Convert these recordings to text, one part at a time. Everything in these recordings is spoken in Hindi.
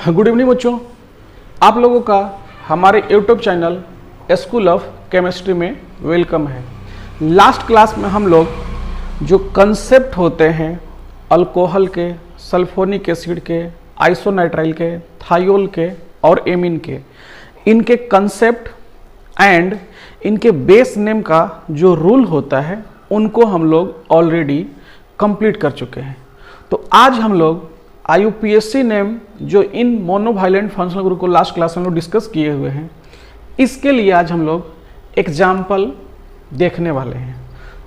गुड इवनिंग बच्चों, आप लोगों का हमारे YouTube channel school of chemistry में वेलकम है। लास्ट क्लास में हम लोग जो कंसेप्ट होते हैं अल्कोहल के, सल्फोनिक एसिड के, आइसोनाइट्राइल के, थायोल के और एमीन के, इनके कंसेप्ट एंड इनके बेस नेम का जो रूल होता है उनको हम लोग ऑलरेडी कंप्लीट कर चुके हैं। तो आज हम लोग IUPAC नेम जो इन मोनोवायलेंट फंक्शनल ग्रुप को लास्ट क्लास में हम लोग डिस्कस किए हुए हैं, इसके लिए आज हम लोग एग्जाम्पल देखने वाले हैं।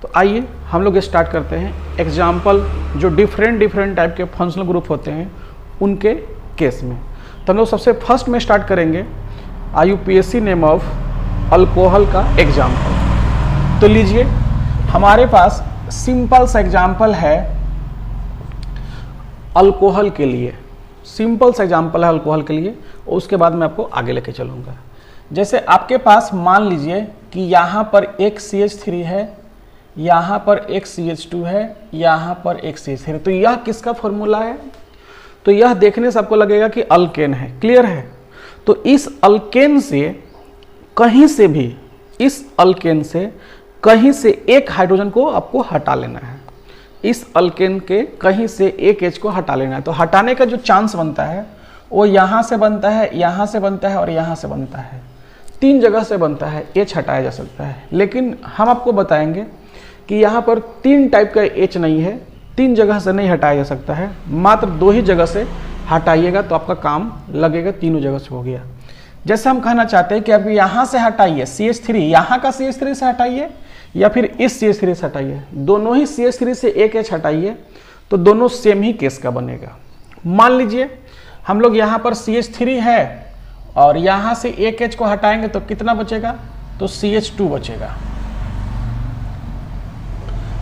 तो आइए हम लोग स्टार्ट करते हैं एग्जाम्पल जो डिफरेंट टाइप के फंक्शनल ग्रुप होते हैं उनके केस में। तो हम लोग सबसे फर्स्ट में स्टार्ट करेंगे IUPAC नेम ऑफ अल्कोहल का एग्जाम्पल। तो लीजिए, हमारे पास सिंपल सा एग्जाम्पल है अल्कोहल के लिए, सिंपल सा एग्जाम्पल है अल्कोहल के लिए, और उसके बाद मैं आपको आगे लेके चलूँगा। जैसे आपके पास मान लीजिए कि यहाँ पर एक CH3 है, यहाँ पर एक CH2 है, यहाँ पर एक CH3 है। तो यह किसका फॉर्मूला है? तो यह देखने से आपको लगेगा कि अल्केन है। क्लियर है? तो इस अल्केन से कहीं से भी, इस अल्केन से कहीं से एक हाइड्रोजन को आपको हटा लेना है। इस अल्केन के कहीं से एक H को हटा लेना है। तो हटाने का जो चांस बनता है वो यहाँ से बनता है, यहाँ से बनता है और यहाँ से बनता है। 3 जगह से बनता है, H हटाया जा सकता है। लेकिन हम आपको बताएंगे कि यहाँ पर 3 टाइप का H नहीं है, 3 जगह से नहीं हटाया जा सकता है, मात्र 2 ही जगह से हटाइएगा तो आपका काम लगेगा, तीनों जगह से हो गया। जैसे हम कहना चाहते हैं कि अब यहाँ से हटाइए CH3, यहाँ का CH3 से हटाइए या फिर इस CH3 से हटाइए, दोनों ही CH3 से एक H हटाइए तो दोनों सेम ही केस का बनेगा। मान लीजिए हम लोग यहाँ पर CH3 है और यहाँ से एक H को हटाएंगे तो कितना बचेगा? तो CH2 बचेगा।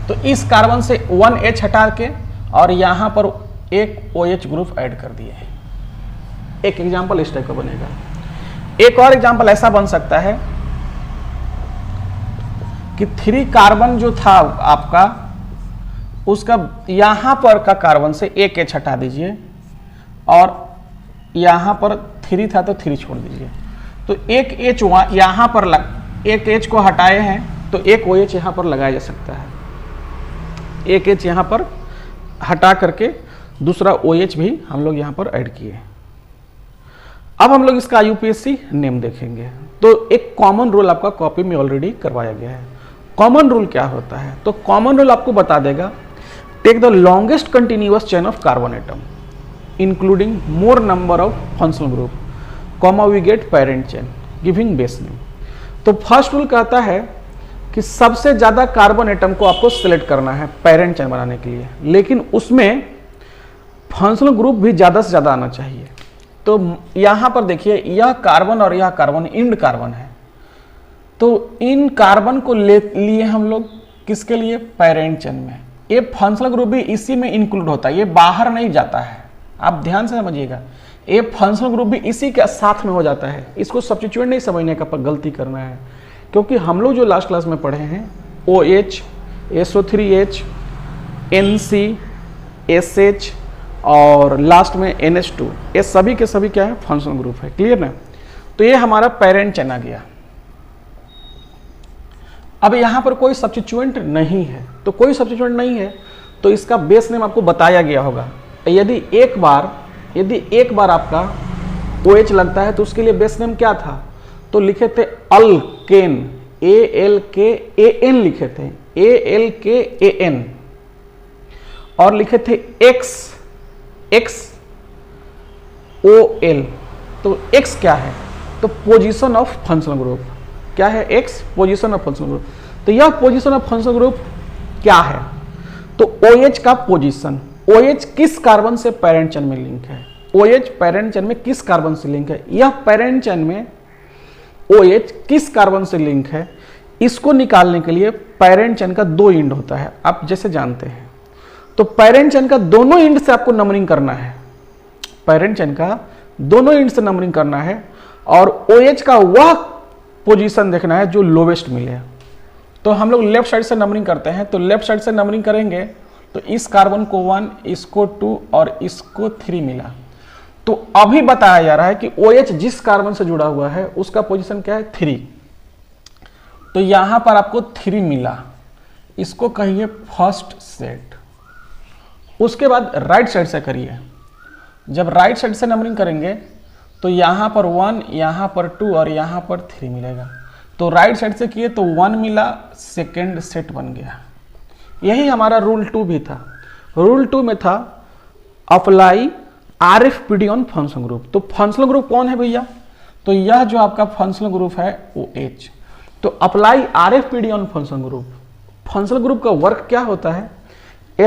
तो इस कार्बन से 1 H हटा के और यहाँ पर एक OH ग्रुप ऐड कर दिए। एक एग्जाम्पल इस टाइप का बनेगा। एक और एग्जाम्पल ऐसा बन सकता है कि 3 कार्बन जो था आपका, उसका यहां पर का कार्बन से एक H हटा दीजिए और यहां पर 3 था तो 3 छोड़ दीजिए। तो एक H यहां पर एक H को हटाए हैं तो एक OH यहां पर लगाया जा सकता है। एक H यहां पर हटा करके दूसरा OH भी हम लोग यहां पर ऐड किए। अब हम लोग इसका IUPAC नेम देखेंगे। तो एक कॉमन रूल आपका कॉपी में ऑलरेडी करवाया गया है। कॉमन रूल क्या होता है? तो कॉमन रूल आपको बता देगा, take the longest continuous chain of carbon atom including more number of functional group, comma we get parent chain giving base name. तो फर्स्ट रूल कहता है कि सबसे ज्यादा कार्बन एटम को आपको सिलेक्ट करना है पेरेंट चेन बनाने के लिए, लेकिन उसमें फंक्शनल ग्रुप भी ज्यादा से ज्यादा आना चाहिए। तो यहां पर देखिए, यह कार्बन और यह कार्बन इंड कार्बन है, तो इन कार्बन को लिए हम लोग किसके लिए? पेरेंट चेन में। ये फंक्शनल ग्रुप भी इसी में इंक्लूड होता है, ये बाहर नहीं जाता है। आप ध्यान से समझिएगा, ये फंक्शनल ग्रुप भी इसी के साथ में हो जाता है। इसको सब्स्टिट्यूट नहीं समझने का पर गलती करना है, क्योंकि हम लोग जो लास्ट क्लास में पढ़े हैं OH, SO3H, NC, SH और लास्ट में NH2, ये सभी के सभी क्या है? फंक्शनल ग्रुप है। क्लियर ना? तो ये हमारा पेरेंट चेन आ गया। अब यहाँ पर कोई सब्स्टिट्यूएंट नहीं है, तो कोई सब्स्टिट्यूएंट नहीं है तो इसका बेस नेम आपको बताया गया होगा। यदि एक बार आपका OH लगता है तो उसके लिए बेस नेम क्या था? तो लिखे थे अल्केन, ALKAN लिखे थे, ALKAN, और लिखे थे XOL। तो X क्या है? तो पोजीशन ऑफ फंक्शनल ग्रुप। क्या है? X position of functional group. तो यह पोजीशन ऑफ फंक्शनल ग्रुप क्या है? तो OH का पोजीशन, OH किस कार्बन से पेरेंट चेन में लिंक है? OH पेरेंट चेन में किस कार्बन से लिंक है? यह पेरेंट चेन में OH किस कार्बन से लिंक है, इसको निकालने के लिए पेरेंट चेन का 2 इंड होता है, आप जैसे जानते हैं। तो पेरेंट चेन का दोनों इंड से आपको नंबरिंग करना है, पेरेंट चेन का दोनों इंड से नंबरिंग करना है और OH का वह पोजीशन देखना है जो लोवेस्ट मिले। तो हम लोग लेफ्ट साइड से नंबरिंग करते हैं, तो लेफ्ट साइड से नंबरिंग करेंगे तो इस कार्बन को 1, इसको 2 और इसको 3 मिला। तो अभी बताया जा रहा है कि OH जिस कार्बन से जुड़ा हुआ है उसका पोजीशन क्या है 3। तो यहां पर आपको 3 मिला, इसको कहिए फर्स्ट सेट। उसके बाद राइट साइड से करिए। जब राइट साइड से नंबरिंग करेंगे तो यहां पर 1, यहां पर 2 और यहां पर 3 मिलेगा। तो राइट साइड से किए तो 1 मिला, सेकेंड सेट बन गया। यही हमारा रूल 2 भी था। रूल 2 में था apply RFPD on functional group. तो फंक्शनल ग्रुप कौन है भैया? तो यह जो आपका फंक्शनल ग्रुप है OH। तो apply RFPD on functional group. Functional group का वर्क क्या होता है?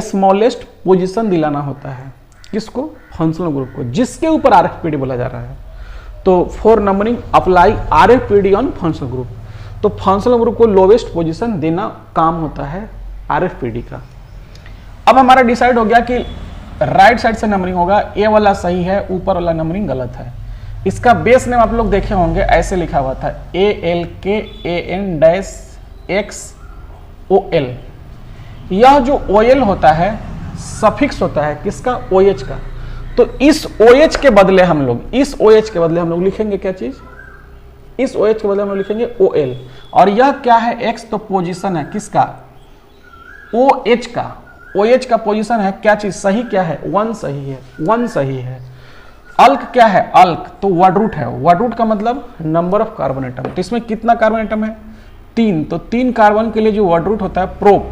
स्मॉलेस्ट पोजीशन दिलाना होता है। किसको? फंक्शनल ग्रुप को, जिसके ऊपर RFPD बोला जा रहा है। तो for numbering apply RFPD on functional group. तो फंक्शनल ग्रुप को लोवेस्ट पोजीशन देना काम होता है RFPD का। अब हमारा डिसाइड हो गया कि राइट साइड से नंबरिंग होगा, ए वाला सही है, ऊपर वाला नंबरिंग गलत है। इसका बेस नेम आप लोग देखे होंगे, ऐसे लिखा हुआ था ALKAN-XOL। यह जो OL होता है सफिक्स होता है किसका? OH का। तो इस OH के बदले हम लोग लिखेंगे क्या चीज? इस OH के बदले हम लोग लिखेंगे OL। और यह क्या है? X। तो पोजीशन है किसका? OH का। OH का पोजीशन है क्या चीज? सही क्या है? 1 सही है, 1 सही है। अल्क क्या है? अल्क तो वर्ड रूट है। वर्ड रूट का मतलब नंबर ऑफ कार्बन एटम। तो इसमें कितना कार्बन एटम है? 3। तो 3 कार्बन के लिए जो वर्ड रूट होता है प्रोप।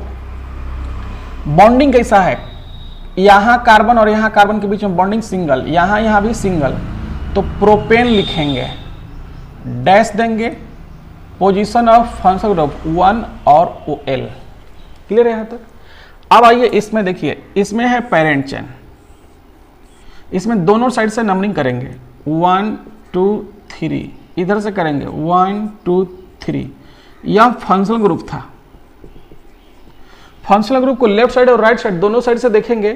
बॉन्डिंग कैसा है? यहां कार्बन और यहां कार्बन के बीच में बॉन्डिंग सिंगल, यहां भी सिंगल। तो प्रोपेन लिखेंगे, डैश देंगे, पोजीशन ऑफ फंक्शनल ग्रुप 1 और OL। क्लियर है यहां तक? अब आइए इसमें देखिए, इसमें है पेरेंट चेन। इसमें दोनों साइड से नंबरिंग करेंगे 1 2 3, इधर से करेंगे 1 2 3। यह फंक्शनल ग्रुप था। फंक्शनल ग्रुप को लेफ्ट साइड और राइट साइड दोनों साइड से देखेंगे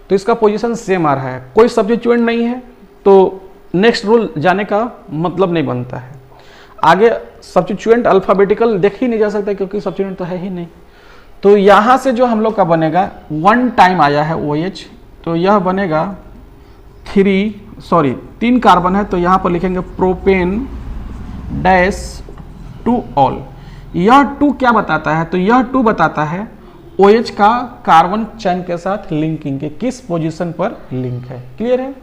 तो इसका पोजीशन सेम आ रहा है, कोई सब्स्टिट्यूएंट नहीं है। तो नेक्स्ट रूल जाने का मतलब नहीं बनता है। आगे सब्स्टिट्यूएंट अल्फाबेटिकल देख ही नहीं जा सकता क्योंकि सब्स्टिट्यूएंट तो है ही नहीं। तो यहां से जो हम लोग का बनेगा 1 टाइम आया है OH, तो यह बनेगा 3 कार्बन है, तो यहां पर लिखेंगे प्रोपेन डैश 2 ऑल। यह 2 क्या बताता है? तो यह 2 बताता है OH का कार्बन चेन के साथ लिंकिंग के किस पोजीशन पर लिंक है। क्लियर है?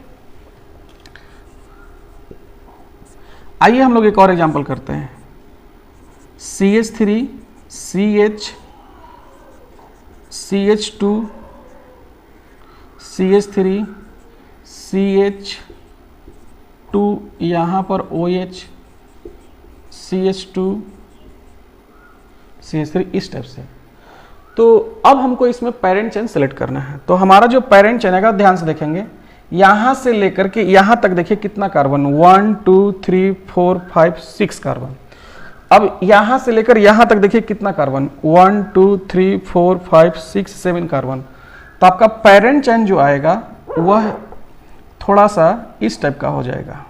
आइए हम लोग एक और एग्जांपल करते हैं। CH3 CH2 CH3 CH2, यहां पर OH CH2 CH3, इस टाइप से। तो अब हमको इसमें पेरेंट चेन सेलेक्ट करना है। तो हमारा जो पेरेंट चेन है, ध्यान से देखेंगे, यहां से लेकर के यहां तक देखिए कितना कार्बन, 1 2 3 4 5 6 कार्बन। अब यहां से लेकर यहां तक देखिए कितना कार्बन, 1 2 3 4 5 6 7 कार्बन। तो आपका पेरेंट चेन जो आएगा वह थोड़ा सा इस टाइप का हो जाएगा।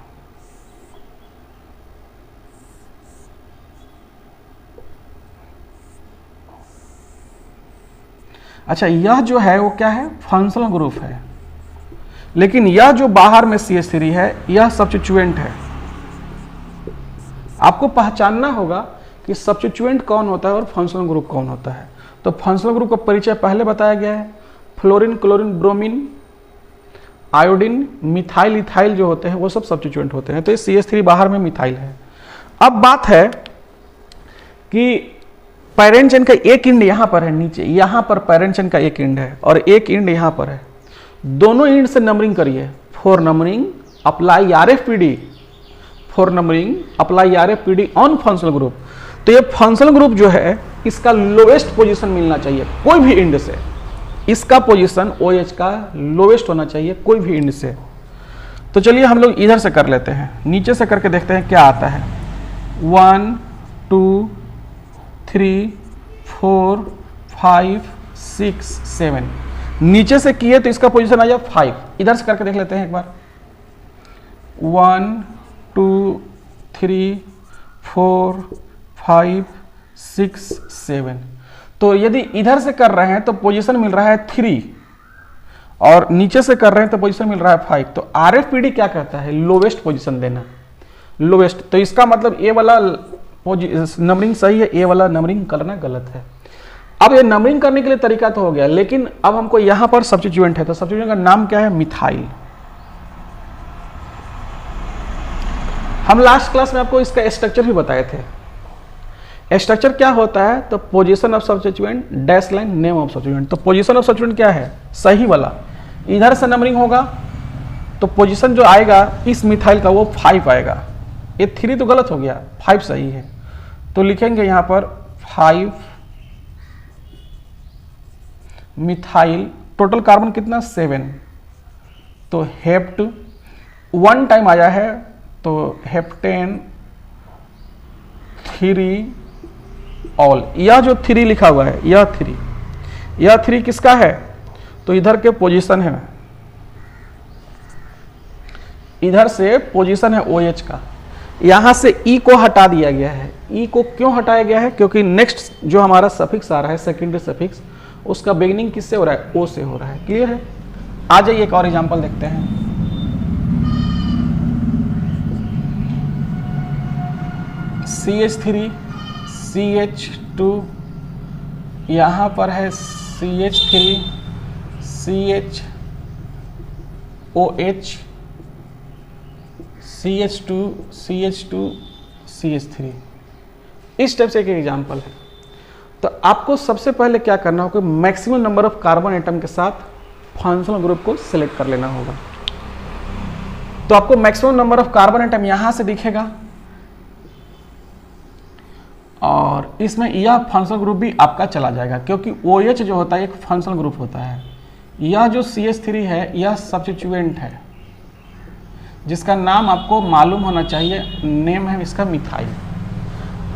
अच्छा, यह जो है वो क्या है? फंक्शनल ग्रुप है। लेकिन यह जो बाहर में CH3 है यह सब्स्टिट्यूएंट है। आपको पहचानना होगा कि सब्स्टिट्यूएंट कौन होता है और फंक्शनल ग्रुप कौन होता है। तो फंक्शनल ग्रुप का परिचय पहले बताया गया है। Fluorine, chlorine, bromine, iodine, methyl, ethyl जो होते हैं वो सब सब्स्टिट्यूएंट होते हैं। तो ये CH3 बाहर में मिथाइल है। अब बात है कि पेरेंट चेन का एक एंड यहां पर है नीचे, यहां पर पेरेंट चेन का एक एंड है और एक एंड यहां पर है। दोनों एंड से नंबरिंग करिए। For numbering apply RFPD, for numbering apply RFPD on functional group. तो ये फंक्शनल ग्रुप जो है इसका लोवेस्ट पोजीशन मिलना चाहिए कोई भी एंड से। इसका पोजीशन OH का लोवेस्ट होना चाहिए कोई भी एंड से। तो चलिए हम लोग इधर से कर लेते हैं, नीचे से करके देखते हैं क्या आता है। 1 2 3 4 5 6 7, नीचे से किए तो इसका पोजीशन आ जाए 5। इधर से करके देख लेते हैं एक बार। 1 2 3 4 5 6 7। तो यदि इधर से कर रहे हैं तो पोजीशन मिल रहा है 3 और नीचे से कर रहे हैं तो पोजीशन मिल रहा है 5। तो RFPD क्या कहता है? लोवेस्ट पोजीशन देना, लोवेस्ट। तो इसका मतलब ए वाला नंबरिंग सही है, ए वाला नंबरिंग करना गलत है। अब ये नंबरिंग करने के लिए तरीका तो हो गया, लेकिन अब हमको यहां पर सब्स्टिट्यूएंट है, तो सब्स्टिट्यूएंट का नाम क्या है? मिथाइल। हम लास्ट क्लास में आपको इसका स्ट्रक्चर भी बताए थे। स्ट्रक्चर क्या होता है? तो position of substituent dash line name of substituent. तो पोजीशन ऑफ सब्स्टिट्यूएंट क्या है? सही वाला, इधर से नंबरिंग होगा तो पोजीशन जो आएगा इस मिथाइल का वो 5 आएगा। ये 3 तो गलत हो गया, 5 सही है। तो लिखेंगे यहां पर 5 मिथाइल, टोटल कार्बन कितना? 7। तो हेप्ट 1 टाइम आया है, तो हेप्टेन 3 ऑल। यह जो 3 लिखा हुआ है, यह 3 किसका है? तो इधर के पोजीशन है, इधर से पोजीशन है OH का। यहां से E को हटा दिया गया है। E को क्यों हटाया गया है? क्योंकि नेक्स्ट जो हमारा सफिक्स आ रहा है, सेकेंडरी सफिक्स, उसका बिगिनिंग किससे हो रहा है? O से हो रहा है। क्लियर है? आ जाइए एक और एग्जांपल देखते हैं। CH3 CH2, यहां पर है CH3 CHOH CH2 CH2 CH3, इस टाइप से एक एग्जाम्पल है। तो आपको सबसे पहले क्या करना होगा? Maximum number of carbon atom के साथ फंक्शनल ग्रुप को सिलेक्ट कर लेना होगा। तो आपको maximum number of carbon atom यहां से दिखेगा, और इसमें यह फंक्शनल ग्रुप भी आपका चला जाएगा, क्योंकि OH जो होता है एक फंक्शनल ग्रुप होता है। यह जो CH3 है यह सब्स्टिट्यूएंट है, जिसका नाम आपको मालूम होना चाहिए, नेम है इसका मिथाइल।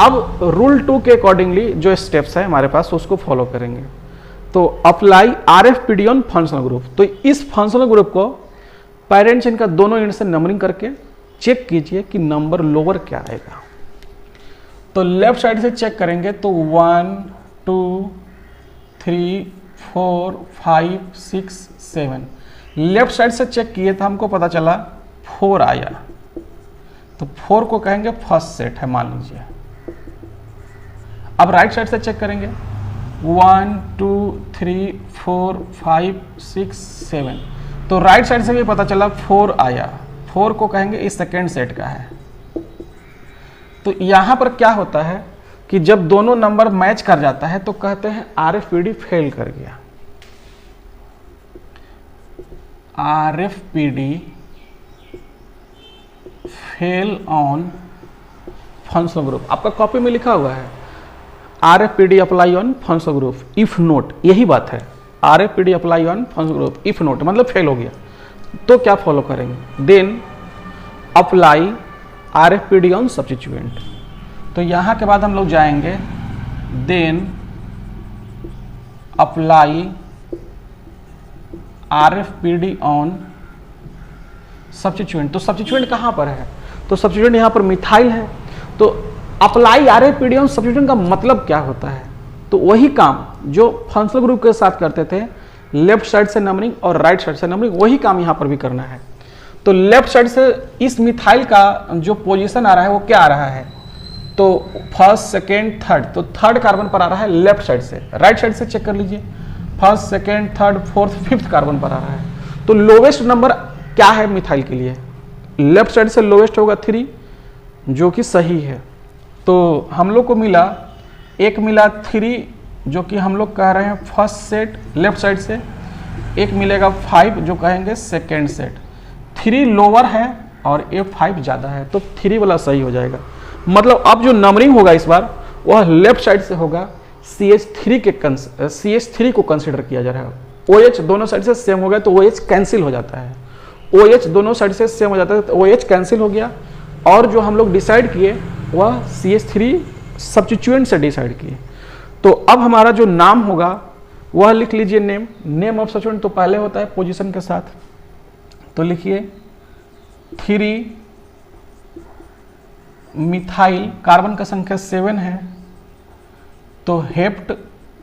अब रूल 2 के अकॉर्डिंगली जो स्टेप्स है हमारे पास उसको फॉलो करेंगे। तो apply RFPD on functional group. तो इस फंक्शनल ग्रुप को पेरेंट्स इनका दोनों एंड से नंबरिंग करके चेक कीजिए कि नंबर लोअर क्या आएगा। तो लेफ्ट साइड से चेक करेंगे तो 1 2 3 4 5 6 7, लेफ्ट साइड से चेक किए तो हमको पता चला 4 आया। तो 4 को कहेंगे फर्स्ट सेट है, मान लीजिए। अब राइट साइड से चेक करेंगे 1 2 3 4 5 6 7, तो राइट साइड से भी पता चला 4 आया। 4 को कहेंगे इस सेकेंड सेट का है। तो यहां पर क्या होता है कि जब दोनों नंबर मैच कर जाता है तो कहते हैं RFPD फेल कर गया। RFPD fail on functional group. आपका कॉपी में लिखा हुआ है RFPD apply on functional group if not, यही बात है। RFPD apply on functional group if not मतलब फेल हो गया। तो क्या फॉलो करेंगे? Then apply RFPD on substituent. तो यहां के बाद हम लोग जाएंगे then apply RFPD on substituent. तो सब्स्टिट्यूएंट कहां पर है? तो सब्स्टिट्यूएंट यहां पर मिथाइल है। तो अप्लाई RFPD ऑन सब्स्टिट्यूएंट का मतलब क्या होता है? तो वही काम जो फंक्शनल ग्रुप के साथ करते थे, लेफ्ट साइड से नंबरिंग और राइट साइड से नंबरिंग, वही काम यहां पर भी करना है। तो लेफ्ट साइड से इस मिथाइल का जो पोजीशन आ रहा है वो क्या आ रहा है? तो फर्स्ट सेकेंड थर्ड, तो थर्ड कार्बन पर आ रहा है लेफ्ट साइड से। राइट साइड से चेक कर लीजिए, first second third fourth fifth carbon पर आ रहा है। तो लोवेस्ट नंबर क्या है मिथाइल के लिए? लेफ्ट साइड से लोवेस्ट होगा 3, जो कि सही है। तो हम लोग को मिला, एक मिला 3 जो कि हम लोग कह रहे हैं फर्स्ट सेट लेफ्ट साइड से, एक मिलेगा 5 जो कहेंगे सेकेंड सेट। 3 लोअर है और ये 5 ज़्यादा है, तो 3 वाला सही हो जाएगा। मतलब अब जो नंबरिंग होगा इस बार वह लेफ्ट साइड से होगा। CH3 को कंसिडर किया जा रहा है। OH दोनों साइड से सेम हो गया तो OH कैंसिल हो जाता है। OH दोनों साइड से सेम हो जाता है तो OH कैंसिल हो गया। और जो हम लोग डिसाइड किए वह CH3 सब्स्टिट्यूएंट से डिसाइड किए। तो अब हमारा जो नाम होगा वह लिख लीजिए नेम ऑफ सब्स्टिट्यूएंट। तो पहले होता है पोजीशन के साथ, तो लिखिए 3 मिथाइल, कार्बन का संख्या 7 है, तो हेप्ट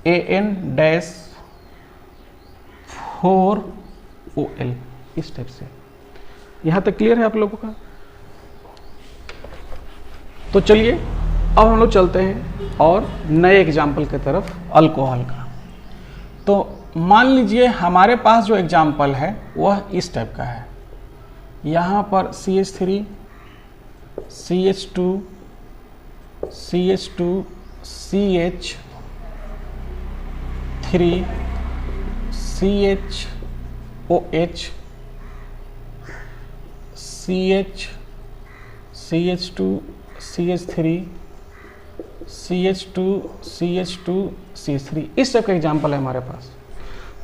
AN-4 OL, इस टाइप से। यहां तक क्लियर है आप लोगों का? तो चलिए अब हम लोग चलते हैं और नए एग्जाम्पल की तरफ, अल्कोहल का। तो मान लीजिए हमारे पास जो एग्जाम्पल है वह इस टाइप का है। यहाँ पर CH3, CH2, CH2, CH3, CHOH, CH2, CH3, CH2, CH2, CH3, इस टाइप का एग्जाम्पल है हमारे पास।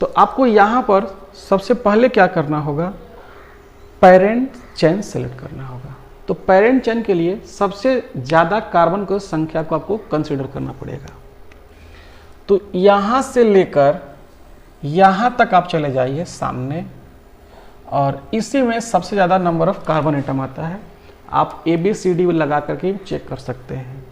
तो आपको यहाँ पर सबसे पहले क्या करना होगा, पेरेंट चेन सेलेक्ट करना होगा। तो पेरेंट चेन के लिए सबसे ज़्यादा कार्बन की संख्या को आपको कंसीडर करना पड़ेगा। तो यहाँ से लेकर यहाँ तक आप चले जाइए सामने, और इसी में सबसे ज़्यादा नंबर ऑफ कार्बन एटम आता है। आप ABCD लगा करके चेक कर सकते हैं।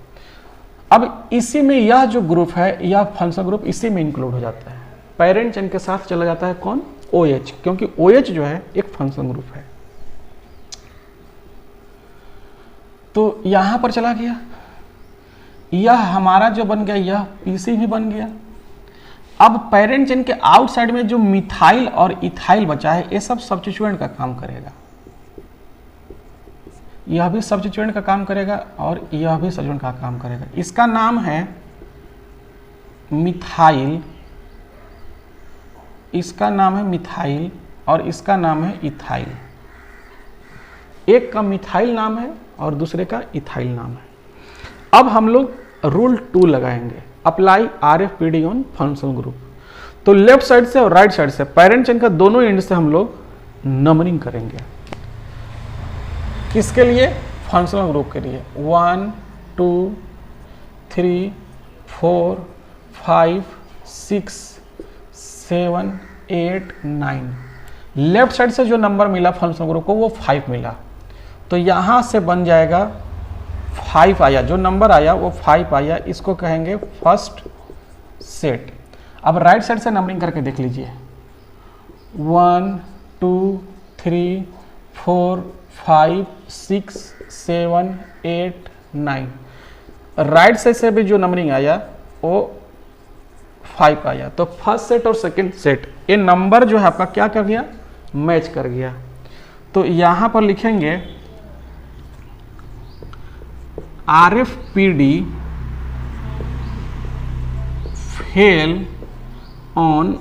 अब इसी में यह जो ग्रुप है, यह फंक्शनल ग्रुप इसी में इंक्लूड हो जाता है। पेरेंट चेन के साथ चला जाता है कौन, OH, क्योंकि OH जो है एक फंक्शनल ग्रुप है। तो यहां पर चला गया, यह हमारा जो बन गया, यह PC भी बन गया। अब पेरेंट चेन के आउटसाइड में जो मिथाइल और इथाइल बचा है, ये सब सब्स्टिट्यूएंट का काम करेगा। यह भी सब्स्टिट्यूएंट का काम करेगा और यह भी सब्स्टिट्यूएंट का काम करेगा। इसका नाम है मिथाइल, इसका नाम है मिथाइल, और इसका नाम है इथाइल। एक का मिथाइल नाम है और दूसरे का इथाइल नाम है। अब हम लोग रूल 2 लगाएंगे, apply RFPD on functional group. तो लेफ्ट साइड से और राइट साइड से पेरेंट चेन का दोनों एंड से हम लोग नंबरिंग करेंगे। किसके लिए, फंक्शनल ग्रुप के लिए। 1 2 3 4 5 6 7 8 9। लेफ्ट साइड से जो नंबर मिला फंक्शनल ग्रुप को वो 5 मिला। तो यहाँ से बन जाएगा 5 आया, जो नंबर आया वो 5 आया, इसको कहेंगे फर्स्ट सेट। अब राइट साइड से नंबरिंग करके देख लीजिए, 1 2 3 4 5 6 7 8 9। राइट साइड से भी जो नंबरिंग आया वो 5 आया। तो फर्स्ट सेट और सेकंड सेट, ये नंबर जो है आपका क्या कर गया, मैच कर गया। तो यहां पर लिखेंगे RFPD fail on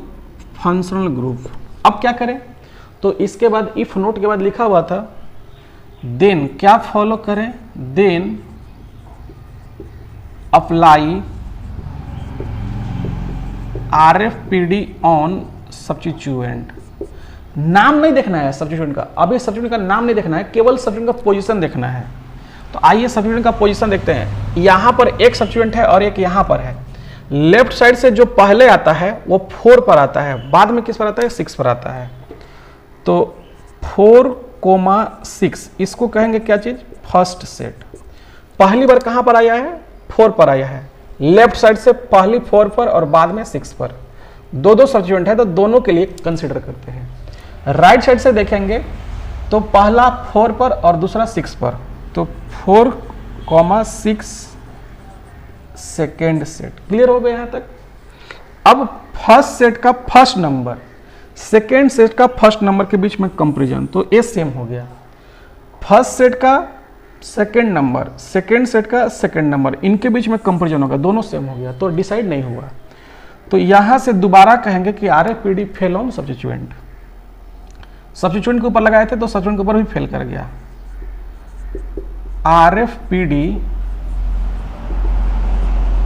functional group. अब क्या करें, तो इसके बाद इफ नोट के बाद लिखा हुआ था देन क्या फॉलो करें, then apply RFPD on substituent. नाम नहीं देखना है सब्स्टिट्यूएंट का, अभी सब्स्टिट्यूएंट का नाम नहीं देखना है, केवल सब्स्टिट्यूएंट का पोजीशन देखना है। तो आइए सब्स्टिट्यूएंट का पोजीशन देखते हैं। यहां पर एक सब्स्टिट्यूएंट है और एक यहां पर है। लेफ्ट साइड से जो पहले आता है वो 4 पर आता है, बाद में किस पर आता है, 6 पर आता है। तो 4,6 इसको कहेंगे क्या चीज, फर्स्ट सेट। पहली बार कहां पर आया है, 4 पर आया है। लेफ्ट साइड से पहली 4 पर और बाद में 6 पर, दो सब्स्टिट्यूएंट है तो दोनों के लिए कंसीडर करते हैं। राइट साइड से देखेंगे तो पहला 4 पर और दूसरा 6 पर, तो 4,6 सेकेंड सेट। क्लियर हो गया यहां तक। अब फर्स्ट सेट का फर्स्ट नंबर, सेकेंड सेट का फर्स्ट नंबर के बीच में कंपैरिजन, तो ये सेम हो गया। फर्स्ट सेट का सेकेंड नंबर, सेकेंड सेट का सेकेंड नंबर, इनके बीच में कंपैरिजन होगा, दोनों सेम हो गया, तो डिसाइड नहीं हुआ। तो यहां से दोबारा कहेंगे कि RFPD fail on substituent. Substituent के ऊपर लगाए थे तो सब्स्टिट्यूएंट के ऊपर भी फेल कर गया। RFPD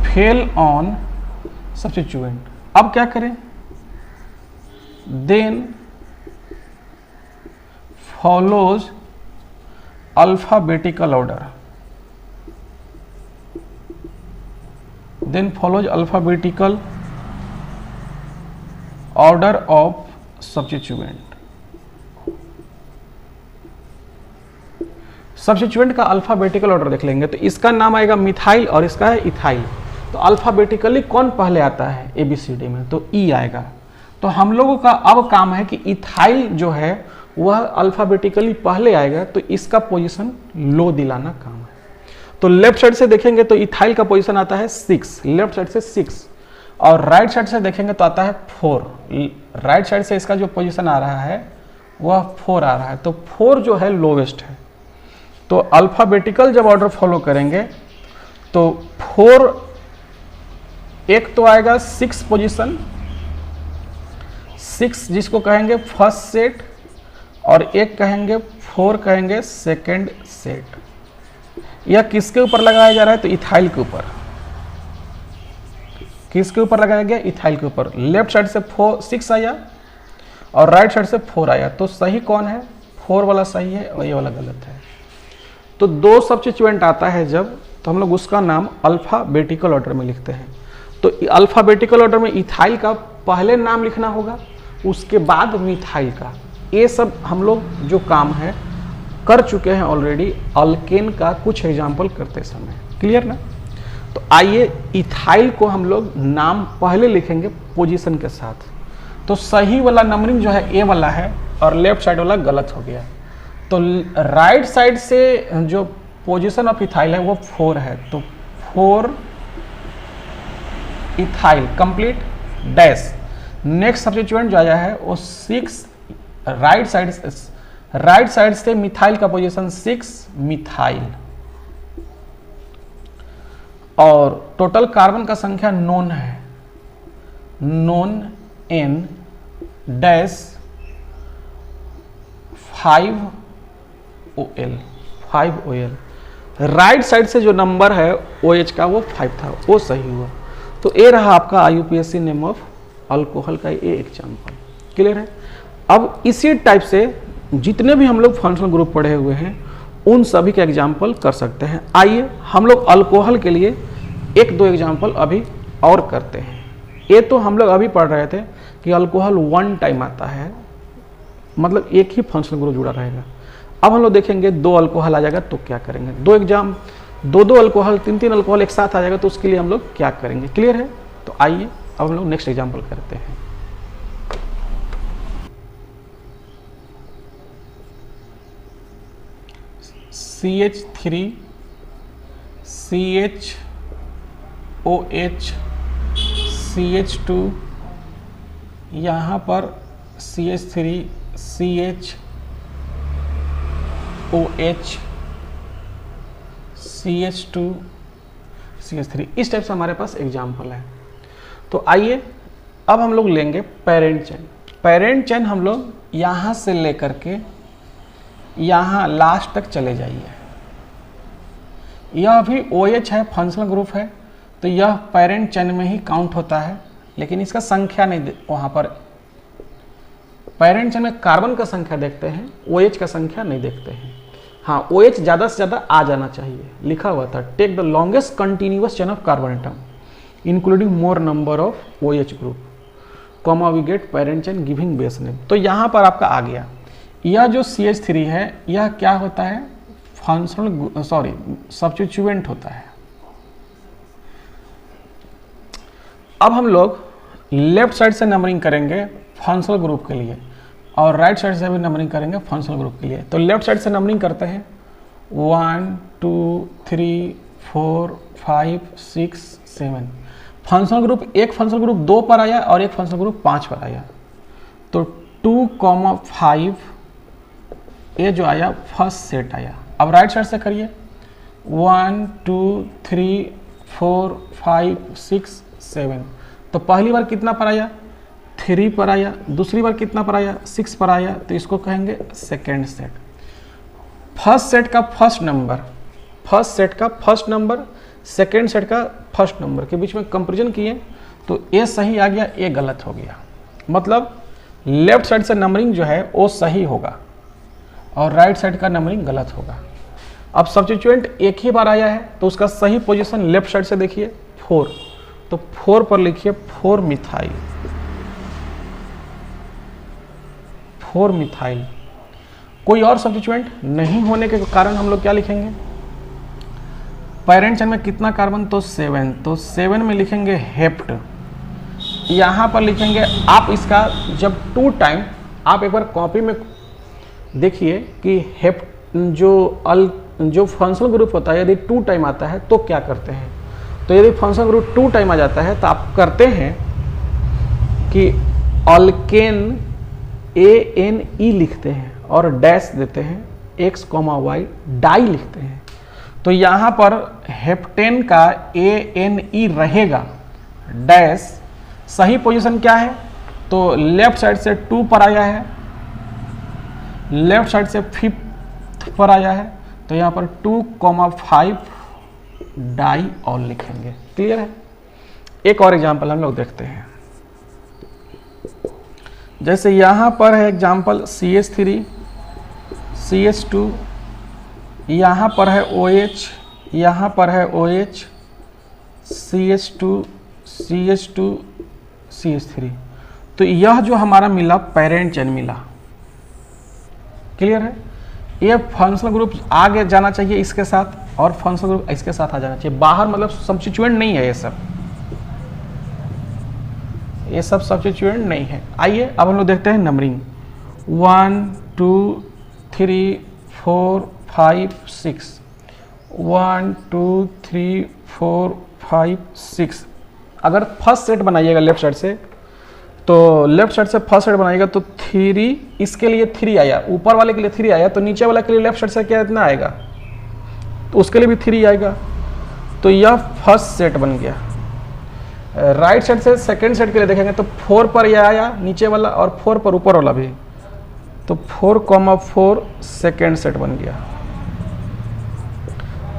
fail on substituent. अब क्या करें, then follows alphabetical order, then follows alphabetical order of substituent. Substituent का अल्फाबेटिकल ऑर्डर देख लेंगे, तो इसका नाम आएगा मिथाइल और इसका है इथाइल। तो अल्फाबेटिकली कौन पहले आता है ABCD में, तो E आएगा। तो हम लोगों का अब काम है कि इथाइल जो है वह अल्फाबेटिकली पहले आएगा, तो इसका पोजीशन लो दिलाना काम है। तो लेफ्ट साइड से देखेंगे तो इथाइल का पोजीशन आता है 6, लेफ्ट साइड से 6, और राइट साइड से देखेंगे तो आता है 4। राइट साइड से इसका जो पोजीशन आ रहा है वह 4 आ रहा है, तो 4 जो है लोवेस्ट है। तो अल्फाबेटिकल जब ऑर्डर फॉलो करेंगे तो 4 एक तो आएगा 6 पोजीशन, 6 जिसको कहेंगे फर्स्ट सेट, और एक कहेंगे 4 कहेंगे सेकंड सेट। यह किसके ऊपर लगाया जा रहा है? तो इथाइल के ऊपर। किसके ऊपर लगाया गया? इथाइल के ऊपर। लेफ्ट साइड से 6 आया और राइट साइड से 4 आया, तो सही कौन है? 4 वाला सही है और ये वाला गलत है। तो 2 सब्स्टिट्यूएंट आता है जब, तो हम लोग उसका नाम अल्फाबेटिकल ऑर्डर में लिखते हैं। तो अल्फाबेटिकल ऑर्डर में इथाइल का पहले नाम लिखना होगा, उसके बाद मिथाइल का। ये सब हम लोग जो काम है कर चुके हैं ऑलरेडी अल्केन का कुछ एग्जाम्पल करते समय। क्लियर ना? तो आइए इथाइल को हम लोग नाम पहले लिखेंगे पोजीशन के साथ। तो सही वाला नंबरिंग जो है ए वाला है और लेफ्ट साइड वाला गलत हो गया। तो राइट साइड से जो पोजीशन ऑफ इथाइल है वो 4 है, तो 4 ethyl complete dash. Next substituent जो आया है वो 6 राइट साइड से मिथाइल का पोजीशन 6 मिथाइल, और टोटल कार्बन का संख्या नोन है, known n dash 5OL। Right side से जो नंबर है OH का वो 5 था, वो सही हुआ। तो ये रहा आपका IUPAC नेम ऑफ अल्कोहल का ये एग्जाम्पल। क्लियर है? अब इसी टाइप से जितने भी हम लोग फंक्शनल ग्रुप पढ़े हुए हैं उन सभी के एग्जाम्पल कर सकते हैं। आइए हम लोग अल्कोहल के लिए 1-2 एग्जाम्पल अभी और करते हैं। ये तो हम लोग अभी पढ़ रहे थे कि अल्कोहल 1 टाइम आता है, मतलब एक ही फंक्शनल ग्रुप जुड़ा रहेगा। अब हम लोग देखेंगे 2 अल्कोहल आ जाएगा तो क्या करेंगे, 2 अल्कोहल 3 अल्कोहल एक साथ आ जाएगा तो उसके लिए हम लोग क्या करेंगे। क्लियर है? तो आइए अब हम लोग नेक्स्ट एग्जाम्पल करते हैं। CH3 CHOH CH2, यहाँ पर CH3 CHOH CH2 CH3, इस टाइप से हमारे पास एग्जाम्पल है। तो आइए अब हम लोग लेंगे पेरेंट चेन। पेरेंट चेन हम लोग यहाँ से लेकर के यहाँ लास्ट तक चले जाइए। यह भी OH है, फंक्शनल ग्रुप है, तो यह पेरेंट चेन में ही काउंट होता है, लेकिन इसका संख्या नहीं, वहाँ पर पेरेंट चेन में कार्बन का संख्या देखते हैं, OH का संख्या नहीं देखते हैं। हाँ, OH ज़्यादा से ज़्यादा आ जाना चाहिए, लिखा हुआ था take the longest continuous chain of carbon atom including more number of OH group, comma we get parent chain giving base name. तो यहाँ पर आपका आ गया। यह जो CH3 है यह क्या होता है? फंक्शनल सब्स्टिट्यूएंट होता है। अब हम लोग लेफ्ट साइड से नंबरिंग करेंगे फंक्शनल ग्रुप के लिए और राइट साइड से भी नंबरिंग करेंगे फंक्शनल ग्रुप के लिए। तो लेफ्ट साइड से नंबरिंग करते हैं 1 2 3 4 5 6 7। फंक्शनल ग्रुप, एक फंक्शनल ग्रुप 2 पर आया और एक फंक्शनल ग्रुप 5 पर आया, तो 2,5 ये जो आया फर्स्ट सेट आया। अब राइट साइड से करिए 1 2 3 4 5 6 7। तो पहली बार कितना पर आया? 3 पर आया। दूसरी बार कितना पर आया? 6 पर आया, तो इसको कहेंगे सेकेंड सेट। फर्स्ट सेट का फर्स्ट नंबर सेकेंड सेट का फर्स्ट नंबर के बीच में कंपेरिजन किए तो ए सही आ गया, ए गलत हो गया। मतलब लेफ्ट साइड से नंबरिंग जो है वो सही होगा और राइट साइड का नंबरिंग गलत होगा। अब सब्स्टिट्यूएंट एक ही बार आया है तो उसका सही पोजीशन लेफ्ट साइड से देखिए 4, तो 4 पर लिखिए 4 मिथाइल। कोई और सब्स्टिट्यूएंट नहीं होने के कारण हम लोग क्या लिखेंगे? पेरेंट चेन में कितना कार्बन? तो 7, तो 7 में लिखेंगे हेप्ट। यहाँ पर लिखेंगे आप इसका जब 2 टाइम, आप एक बार कॉपी में देखिए कि जो फंक्शनल ग्रुप होता है यदि 2 टाइम आता है तो क्या करते हैं। तो यदि फंक्शनल ग्रुप 2 टाइम आ जाता है तो आप करते हैं कि अल्केन ANE लिखते हैं और डैश देते हैं, X, Y डाई लिखते हैं। तो यहाँ पर हेप्टेन का ANE रहेगा डैश, सही पोजीशन क्या है, तो लेफ्ट साइड से 2 पर आया है, लेफ्ट साइड से 5th पर आया है, तो यहाँ पर 2,5 डाई और लिखेंगे। क्लियर है। एक और एग्जांपल हम लोग देखते हैं। जैसे यहाँ पर है एग्जांपल CH3 CH2, यहाँ पर है OH, यहाँ पर है OH, CH2 CH2 CH3। तो यह जो हमारा मिला पेरेंट चेन मिला। क्लियर है। ये फंक्शनल ग्रुप आगे जाना चाहिए इसके साथ और फंक्शनल ग्रुप इसके साथ आ जाना चाहिए। बाहर मतलब सब्स्टिट्यूएंट नहीं है, ये सब सब्स्टिट्यूएंट नहीं है। आइए अब हम लोग देखते हैं नंबरिंग 1 2 3 4 5 6 1 2 3 4 5 6। अगर फर्स्ट सेट बनाइएगा लेफ्ट साइड से, तो लेफ्ट साइड से फर्स्ट सेट बनाइएगा तो 3, इसके लिए 3 आया, ऊपर वाले के लिए 3 आया, तो नीचे वाले के लिए लेफ्ट साइड से क्या इतना आएगा, तो उसके लिए भी 3 आएगा। तो यह फर्स्ट सेट बन गया। राइट साइड से सेकंड सेट के लिए देखेंगे तो 4 पर यह आया नीचे वाला और 4 पर ऊपर वाला भी, तो 4,4 सेकेंड सेट बन गया।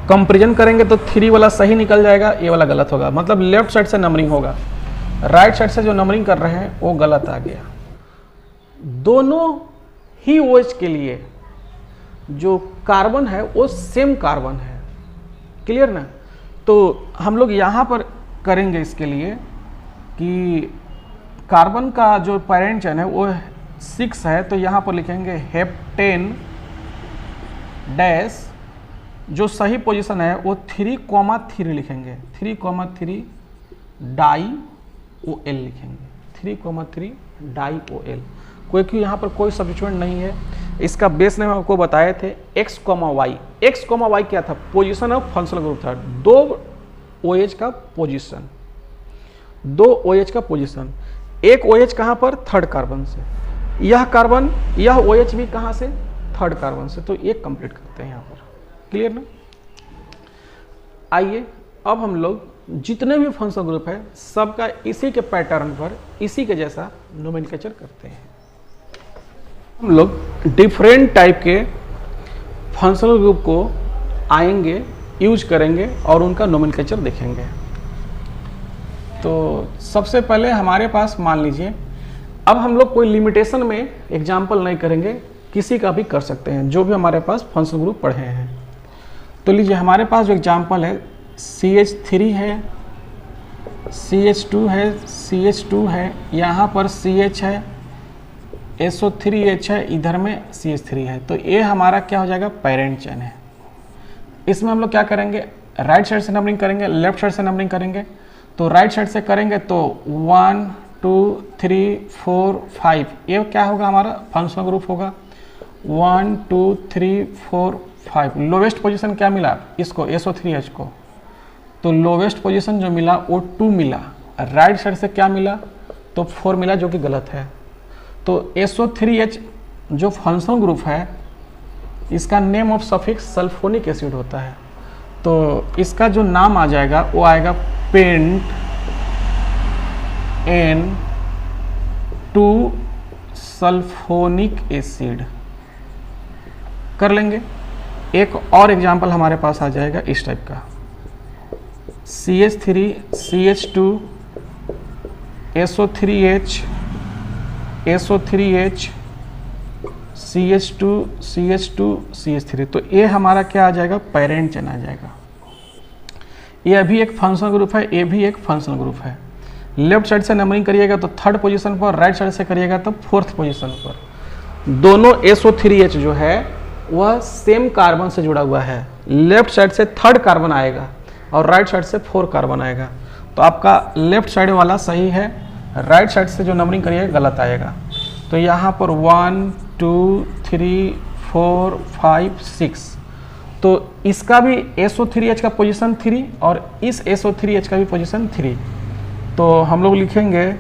कंपेरिजन करेंगे तो 3 वाला सही निकल जाएगा, ये वाला गलत होगा, मतलब लेफ्ट साइड से नंबरिंग होगा, राइट साइड से जो नंबरिंग कर रहे हैं वो गलत आ गया। दोनों ही OH के लिए जो कार्बन है वो सेम कार्बन है। क्लियर ना। तो हम लोग यहाँ पर करेंगे इसके लिए कि कार्बन का जो पेरेंट चेन है वो 6 है, तो यहाँ पर लिखेंगे हेप्टेन डैश, जो सही पोजीशन है वो 3,3 लिखेंगे, 3,3 डाई OL लिखेंगे, 3,3 डाई OL। क्योंकि यहाँ पर कोई सब्स्टिट्यूएंट नहीं है। इसका बेस नेम आपको बताए थे X, Y। X, Y क्या था, पोजीशन ऑफ फंक्शनल ग्रुप था, 2 OH का पोजीशन, 2 OH का पोजीशन। एक OH कहाँ पर, थर्ड कार्बन से, यह कार्बन, यह OH भी कहाँ से, थर्ड कार्बन से। तो एक कंप्लीट करते हैं यहाँ पर। क्लियर ना। आइए अब हम लोग जितने भी फंक्शनल ग्रुप है सबका इसी के पैटर्न पर, इसी के जैसा नोमेनक्लेचर करते हैं। हम लोग डिफरेंट टाइप के फंक्शनल ग्रुप को आएंगे, यूज करेंगे और उनका नोमेनक्लेचर देखेंगे। तो सबसे पहले हमारे पास मान लीजिए, अब हम लोग कोई लिमिटेशन में एग्जाम्पल नहीं करेंगे, किसी का भी कर सकते हैं जो भी हमारे पास फंक्शनल ग्रुप पढ़े हैं। तो लीजिए हमारे पास जो एग्जाम्पल है CH3 है, CH2 है, CH2 है, यहाँ पर CH है, SO3H है, इधर में CH3 है। तो ये हमारा क्या हो जाएगा, पेरेंट चेन है। इसमें हम लोग क्या करेंगे, राइट साइड से नंबरिंग करेंगे, लेफ्ट साइड से नंबरिंग करेंगे। तो राइट साइड से करेंगे तो 1 2 3 4 5, ये क्या होगा, हमारा फंक्शनल ग्रुप होगा। 1 2 3 4 5। लोवेस्ट पोजीशन क्या मिला इसको, SO3H को, तो लोवेस्ट पोजीशन जो मिला वो 2 मिला। राइट साइड से क्या मिला, तो 4 मिला, जो कि गलत है। तो SO3H जो फंक्शनल ग्रुप है इसका name of suffix sulphonic acid होता है। तो इसका जो नाम आ जाएगा वो आएगा पेंट N2 सल्फोनिक एसिड। कर लेंगे। एक और एग्जांपल हमारे पास आ जाएगा इस टाइप का, CH3 CH2 SO3H SO3H CH2 CH2 CH3। तो ये हमारा क्या आ जाएगा, पेरेंट चेन आ जाएगा। ये भी एक फंक्शनल ग्रुप है, ये भी एक फंक्शनल ग्रुप है। लेफ्ट साइड से नंबरिंग करिएगा तो थर्ड पोजीशन पर, राइट साइड से करिएगा तो फोर्थ पोजीशन पर। दोनों SO3H जो है वह सेम कार्बन से जुड़ा हुआ है। लेफ्ट साइड से थर्ड कार्बन आएगा और राइट साइड से 4 कार्बन आएगा। तो आपका लेफ्ट साइड वाला सही है, राइट साइड से जो नंबरिंग करिएगा गलत आएगा। तो यहाँ पर 1 2 3 4 5 6, तो इसका भी SO3H का पोजीशन 3 और इस SO3H का भी पोजीशन 3। तो हम लोग लिखेंगे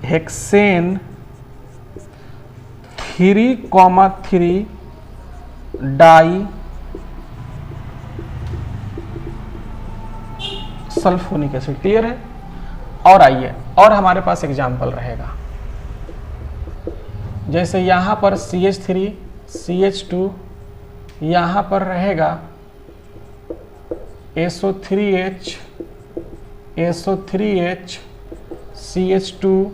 hexane 3,3 disulphonic acid. Clear है। और आइए, और हमारे पास एग्जाम्पल रहेगा, जैसे यहाँ पर CH3 CH2, यहाँ पर रहेगा SO3H SO3H CH2,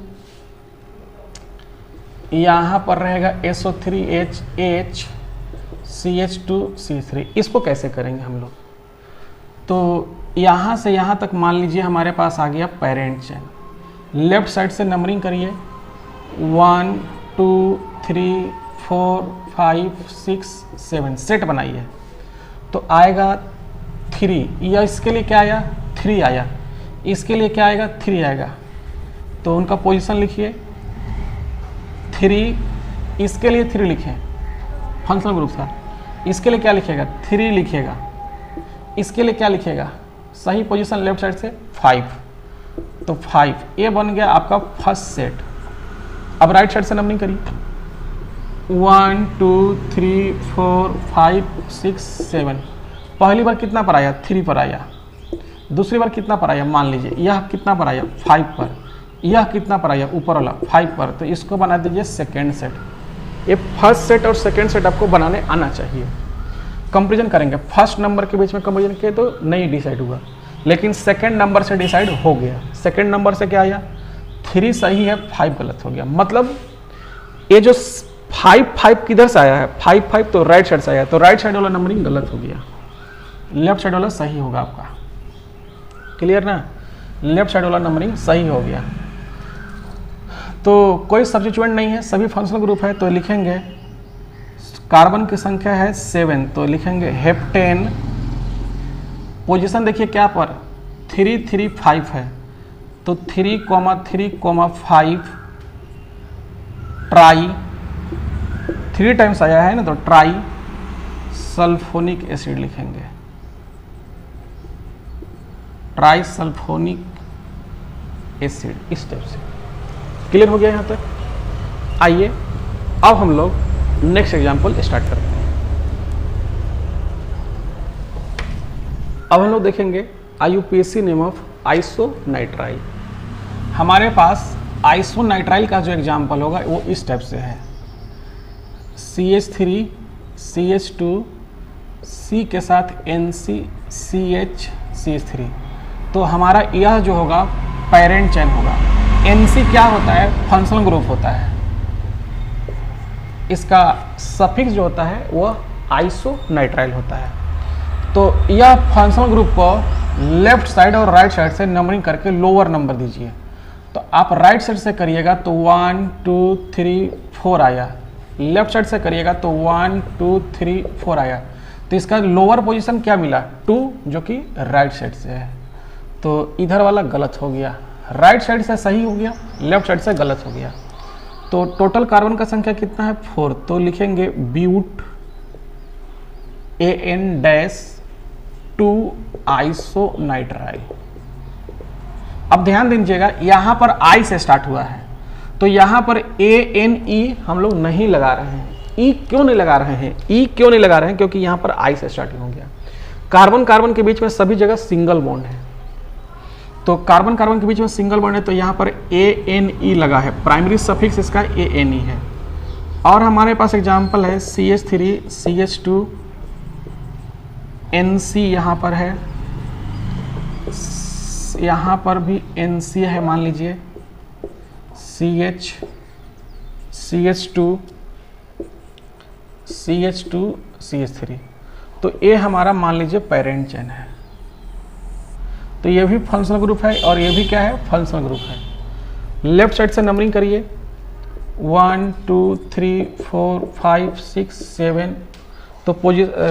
यहाँ पर रहेगा SO3H H CH2 CH3। इसको कैसे करेंगे हम लोग? तो यहाँ से यहाँ तक मान लीजिए हमारे पास आ गया पेरेंट चेन। लेफ्ट साइड से नंबरिंग करिए 1 2 3 4 5 6 7, सेट बनाइए तो आएगा 3। या इसके लिए क्या आया? 3 आया। इसके लिए क्या आएगा? 3 आएगा। तो उनका पोजीशन लिखिए 3, इसके लिए 3 लिखें, फंक्शनल ग्रुप था। इसके लिए क्या लिखेगा? 3 लिखेगा। इसके लिए क्या लिखेगा? सही पोजीशन लेफ्ट साइड से 5, तो 5 ये बन गया आपका फर्स्ट सेट। अब राइट साइड से नंबरिंग करिए 1 2 3 4 5 6 7। पहली बार कितना पर आया? 3 पर आया। दूसरी बार कितना पर आया? मान लीजिए यह कितना पर आया? 5 पर। यह कितना पर आया? ऊपर वाला 5 पर। तो इसको बना दीजिए सेकेंड सेट। ये फर्स्ट सेट और सेकेंड सेट आपको बनाने आना चाहिए। कंपेरिजन करेंगे, फर्स्ट नंबर के बीच में कंपेरिजन किए तो नहीं डिसाइड हुआ, लेकिन सेकेंड नंबर से डिसाइड हो गया। सेकेंड नंबर से क्या आया? 3 सही है, 5 गलत हो गया। मतलब ये जो 5 किधर से आया है? 5 तो राइट साइड से आया, तो राइट साइड वाला नंबरिंग गलत हो गया, लेफ्ट साइड वाला सही होगा आपका। क्लियर ना? लेफ्ट साइड वाला नंबरिंग सही हो गया। तो कोई सब्स्टिट्यूएंट नहीं है, सभी फंक्शनल ग्रुप है। तो लिखेंगे कार्बन की संख्या है 7, तो लिखेंगे हेप्टेन। पोजीशन देखिए क्या पर 3 3 5 है, तो 3, 3, 5 ट्राई, 3 टाइम्स आया है ना, तो ट्राई सल्फोनिक एसिड लिखेंगे, ट्राई सल्फोनिक एसिड। इस टाइप से क्लियर हो गया यहाँ तक। आइए अब हम लोग नेक्स्ट एग्जाम्पल स्टार्ट करते हैं। अब हम लोग देखेंगे IUPAC नेम ऑफ आइसोनाइट्राइल। हमारे पास आइसोनाइट्राइल का जो एग्जाम्पल होगा वो इस टाइप से है CH3 CH2 C के साथ NC CH3। तो हमारा यह जो होगा पेरेंट चेन होगा। NC क्या होता है? फंक्शनल ग्रुप होता है। इसका सफिक्स जो होता है वह आइसोनाइट्राइल होता है। तो यह फंक्शनल ग्रुप को लेफ्ट साइड और राइट साइड से नंबरिंग करके लोअर नंबर दीजिए। तो आप राइट साइड से करिएगा तो 1 2 3 4 आया, लेफ्ट साइड से करिएगा तो 1 2 3 4 आया। तो इसका लोअर पोजीशन क्या मिला? 2, जो कि राइट साइड से है। तो इधर वाला गलत हो गया, राइट साइड से सही हो गया, लेफ्ट साइड से गलत हो गया। तो टोटल कार्बन का संख्या कितना है? 4। तो लिखेंगे ब्यूट AN-2 आइसोनाइट्राइल। अब ध्यान दीजिएगा यहाँ पर I से स्टार्ट हुआ है, तो यहाँ पर ANE हम लोग नहीं लगा रहे हैं। E क्यों नहीं लगा रहे हैं? E क्यों नहीं लगा रहे हैं? क्योंकि यहाँ पर I से स्टार्टिंग हो गया। कार्बन कार्बन के बीच में सभी जगह सिंगल बॉन्ड है, तो कार्बन कार्बन के बीच में सिंगल बॉन्ड है, तो यहाँ पर ANE लगा है। प्राइमरी सफिक्स इसका ANE है। और हमारे पास एग्जाम्पल है CH3 CH2 NC यहाँ पर है, यहाँ पर भी NC है मान लीजिए, CH2 CH3। तो ये हमारा मान लीजिए पेरेंट चेन है। तो ये भी फंक्शनल ग्रुप है और ये भी क्या है? फंक्शनल ग्रुप है। लेफ्ट साइड से नंबरिंग करिए 1 2 3 4 5 6 7। तो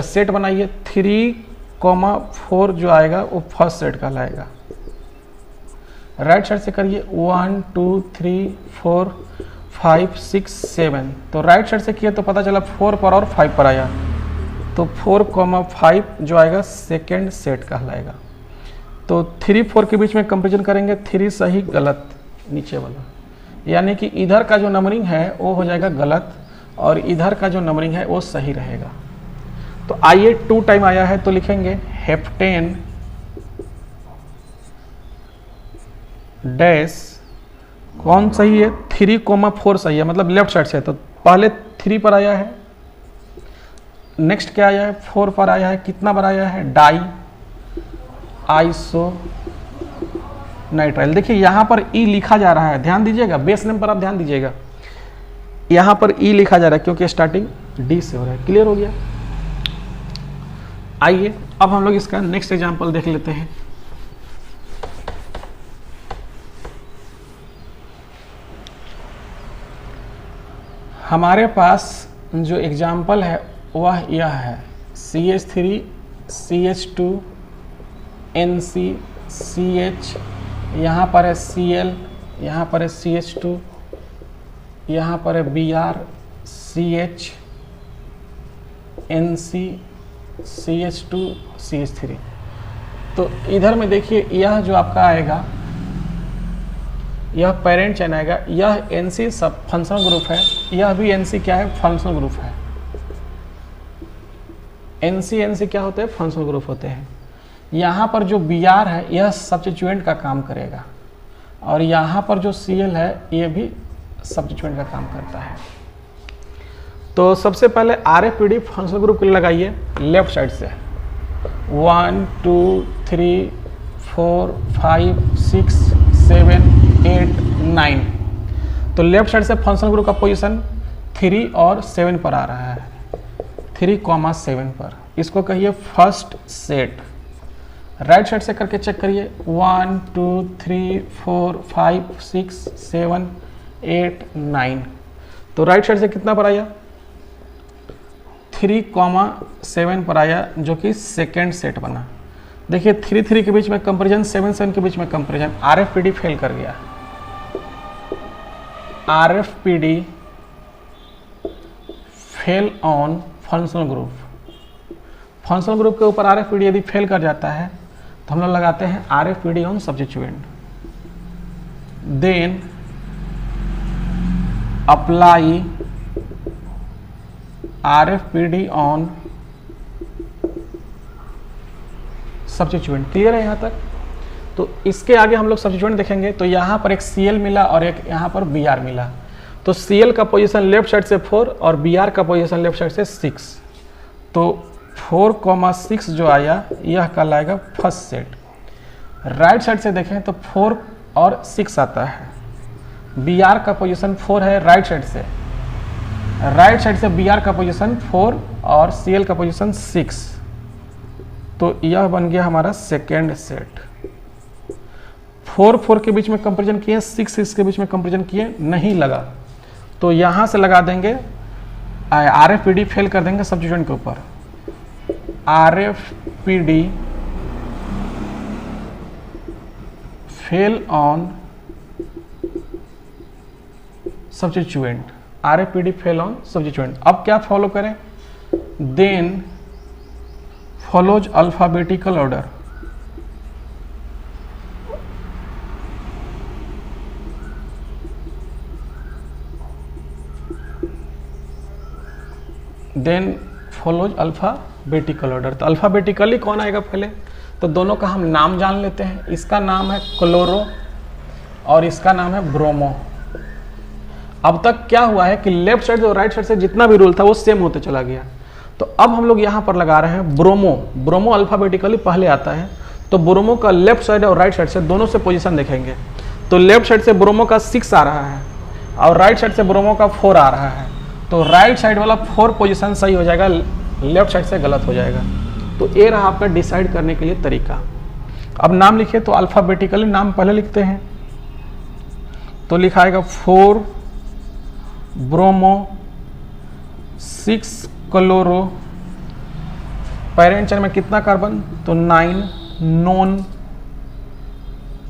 सेट बनाइए 3, 4 जो आएगा वो फर्स्ट सेट कहलाएगा। राइट साइड से करिए 1 2 3 4 5 6 7। तो राइट साइड से किया तो पता चला 4 पर और 5 पर आया, तो 4,5 जो आएगा सेकेंड सेट कहलाएगा। तो 3 4 के बीच में कंपेरिजन करेंगे, 3 सही गलत नीचे वाला, यानी कि इधर का जो नंबरिंग है वो हो जाएगा गलत और इधर का जो नंबरिंग है वो सही रहेगा। तो आइए 2 टाइम आया है तो लिखेंगे हेप्टेन डैश, कौन सही है 3,4 सही है, मतलब लेफ्ट साइड से। तो पहले 3 पर आया है, नेक्स्ट क्या आया है 4 पर आया है, कितना बार आया है डाई आइसो नाइट्राइल। देखिए यहाँ पर ई लिखा जा रहा है, ध्यान दीजिएगा, बेस नेम पर आप ध्यान दीजिएगा, यहाँ पर ई लिखा जा रहा है क्योंकि स्टार्टिंग डी से हो रहा है। क्लियर हो गया। आइए अब हम लोग इसका नेक्स्ट एग्जांपल देख लेते हैं। हमारे पास जो एग्जाम्पल है वह यह है CH3 CH2 NC CH, यहाँ पर है Cl, यहाँ पर है CH2, यहाँ पर है Br CH NC CH2 CH3। तो इधर में देखिए यह जो आपका आएगा यह पेरेंट चेन आएगा, यह NC सब फंक्शनल ग्रुप है, यह भी NC क्या है फंक्शनल ग्रुप है। NC क्या होते हैं फंक्शनल ग्रुप होते हैं। यहाँ पर जो Br है यह सब्स्टिट्यूएंट का काम करेगा और यहाँ पर जो Cl है ये भी सब्स्टिट्यूएंट का काम करता है। तो सबसे पहले RFPD फंक्शनल ग्रुप लगाइए लेफ्ट साइड से 1 2 3 4 5 6 7 8 9। तो लेफ्ट साइड से फंक्शनल ग्रुप का पोजीशन 3 और 7 पर आ रहा है, 3,7 पर। इसको कहिए फर्स्ट सेट। राइट साइड से करके चेक करिए 1 2 3 4 5 6 7 8 9। तो राइट साइड से कितना पर आया 3,7 पर आया, जो कि सेकेंड सेट बना। देखिए 3 3 के बीच में कंपैरिजन, 7 7 के बीच में कंपैरिजन, RFPD फेल कर गया। RFPD fail on functional group. Functional group के ऊपर RFPD यदि फेल कर जाता है तो हम लोग लगाते हैं RFPD on substituent, then apply RFPD on substituent. Clear है यहाँ तक। तो इसके आगे हम लोग सब्स्टिट्यूएंट देखेंगे तो यहाँ पर एक Cl मिला और एक यहाँ पर Br मिला। तो Cl का पोजीशन लेफ्ट साइड से 4 और Br का पोजीशन लेफ्ट साइड से 6। तो 4,6 जो आया यह कहलाएगा फर्स्ट सेट। राइट साइड से देखें तो 4 और 6 आता है। Br का पोजीशन 4 है राइट साइड से, राइट साइड से Br का पोजीशन 4 और Cl का पोजीशन 6। तो यह बन गया हमारा सेकेंड सेट। 4 4 के बीच में कंपैरिजन किए, 6 6 के बीच में कंपैरिजन किए, नहीं लगा। तो यहाँ से लगा देंगे RFPD फेल कर देंगे सब्स्टिट्यूएंट के ऊपर। RFPD fail on substituent, RFPD fail on substituent. अब क्या फॉलो करें, then follows alphabetical order. Then follows alphabetical order. तो अल्फाबेटिकली कौन आएगा पहले, तो दोनों का हम नाम जान लेते हैं। इसका नाम है क्लोरो और इसका नाम है ब्रोमो। अब तक क्या हुआ है कि लेफ्ट साइड और राइट साइड से जितना भी रूल था वो सेम होते चला गया। तो अब हम लोग यहाँ पर लगा रहे हैं ब्रोमो। ब्रोमो अल्फाबेटिकली पहले आता है, तो ब्रोमो का लेफ्ट साइड और राइट साइड से दोनों से पोजीशन देखेंगे। तो लेफ्ट साइड से ब्रोमो का 6 आ रहा है और राइट साइड से ब्रोमो का 4 आ रहा है। तो राइट साइड वाला 4 पोजीशन सही हो जाएगा, लेफ्ट साइड से गलत हो जाएगा। तो ये रहा आपका डिसाइड करने के लिए तरीका। अब नाम लिखिए, तो अल्फाबेटिकली नाम पहले लिखते हैं। तो लिखाएगा 4 ब्रोमो 6 क्लोरो। पेरेंट चेन में कितना कार्बन, तो 9 नॉन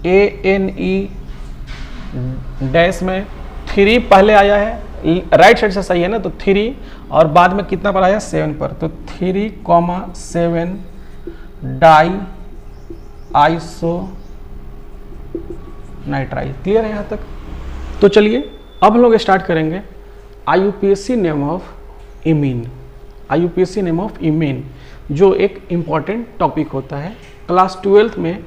ANE डैश में 3 पहले आया है, राइट साइड से सही है ना, तो 3 और बाद में कितना पर आया 7 पर, तो 3,7 डाई आइसो नाइट्राइल। क्लियर है यहाँ तक? तो चलिए अब हम लोग स्टार्ट करेंगे IUPAC name of imine. IUPAC name of imine जो एक इम्पॉर्टेंट टॉपिक होता है क्लास 12th में,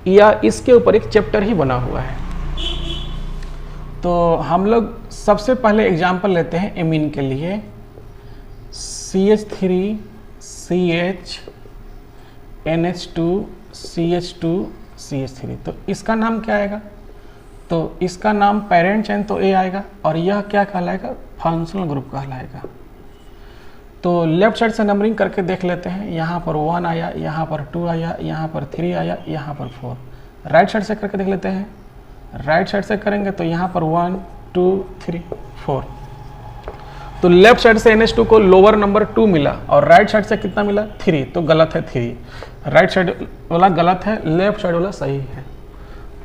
या इसके ऊपर एक चैप्टर ही बना हुआ है। तो हम लोग सबसे पहले एग्जाम्पल लेते हैं एमीन के लिए, CH3 CH NH2 CH2 CH3। तो इसका नाम क्या आएगा? तो इसका नाम पेरेंट चेन तो A आएगा, और यह क्या कहलाएगा? फंक्शनल ग्रुप कहलाएगा। तो लेफ्ट साइड से नंबरिंग करके देख लेते हैं। यहाँ पर 1 आया, यहाँ पर 2 आया, यहाँ पर 3 आया, यहाँ पर 4। राइट साइड से करके देख लेते हैं। राइट साइड से करेंगे तो यहाँ पर 1 2 3 4। तो लेफ्ट साइड से NH2 को लोअर नंबर 2 मिला, और राइट साइड से कितना मिला? 3। तो गलत है 3, राइट साइड वाला गलत है, लेफ्ट साइड वाला सही है।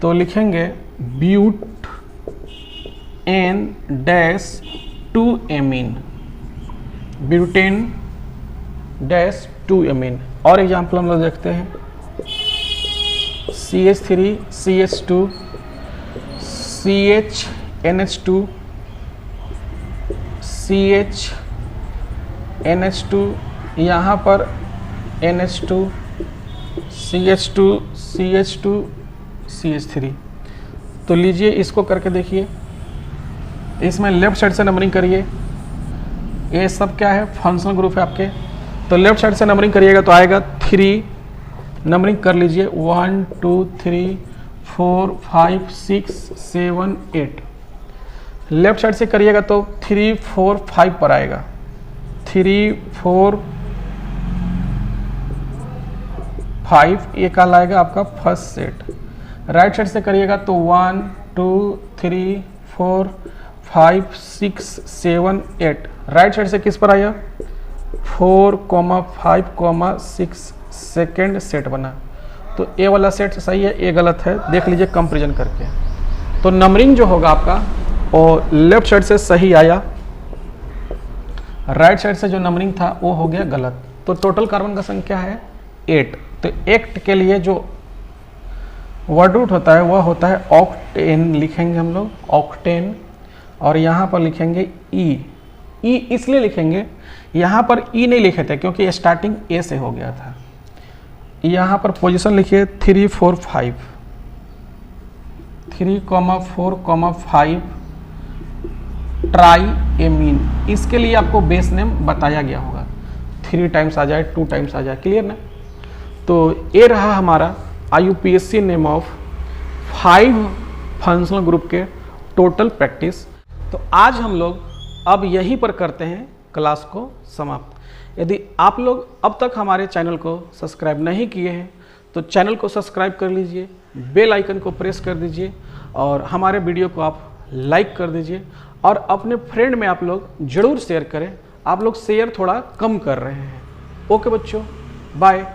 तो लिखेंगे butan dash 2 amine, butane dash 2 amine. और एग्जाम्पल हम लोग देखते हैं, CH3 CH2 CH NH2 CH NH2, यहाँ पर NH2 CH2 CH2 CH3। तो लीजिए इसको करके देखिए, इसमें लेफ्ट साइड से नंबरिंग करिए। ये सब क्या है? फंक्शनल ग्रुप है आपके। तो लेफ्ट साइड से नंबरिंग करिएगा तो आएगा 3, नंबरिंग कर लीजिए 1 2 3 4 5 6 7 8। लेफ्ट साइड से करिएगा तो 3 4 5 पर आएगा, 3 4 5, ये कहलाएगा आपका फर्स्ट सेट। राइट साइड से करिएगा तो 1 2 3 4 5 6 7 8। राइट साइड से किस पर आया? 4 5 6 सेकेंड सेट बना। तो ए वाला सेट सही है, ए गलत है। देख लीजिए कंपेरिजन करके। तो नंबरिंग जो होगा आपका और लेफ्ट साइड से सही आया, राइट साइड से जो नंबरिंग था वो हो गया गलत। तो टोटल कार्बन का संख्या है 8। तो 8 के लिए जो वर्ड रूट होता है वह होता है ऑक्टेन। लिखेंगे हम लोग ऑक्टेन, और यहाँ पर लिखेंगे ई। ई इसलिए लिखेंगे, यहाँ पर ई नहीं लिखे थे क्योंकि स्टार्टिंग ए से हो गया था। यहाँ पर पोजीशन लिखिए 3 4 5, 3, 4, 5 ट्राई एमीन। इसके लिए आपको बेस नेम बताया गया होगा, 3 टाइम्स आ जाए, 2 टाइम्स आ जाए। क्लियर ना? तो ये रहा हमारा IUPAC name of 5 functional group के टोटल प्रैक्टिस। तो आज हम लोग अब यहीं पर करते हैं क्लास को समाप्त। यदि आप लोग अब तक हमारे चैनल को सब्सक्राइब नहीं किए हैं तो चैनल को सब्सक्राइब कर लीजिए, बेल आइकन को प्रेस कर दीजिए, और हमारे वीडियो को आप लाइक कर दीजिए, और अपने फ्रेंड में आप लोग ज़रूर शेयर करें। आप लोग शेयर थोड़ा कम कर रहे हैं। ओके बच्चों, बाय।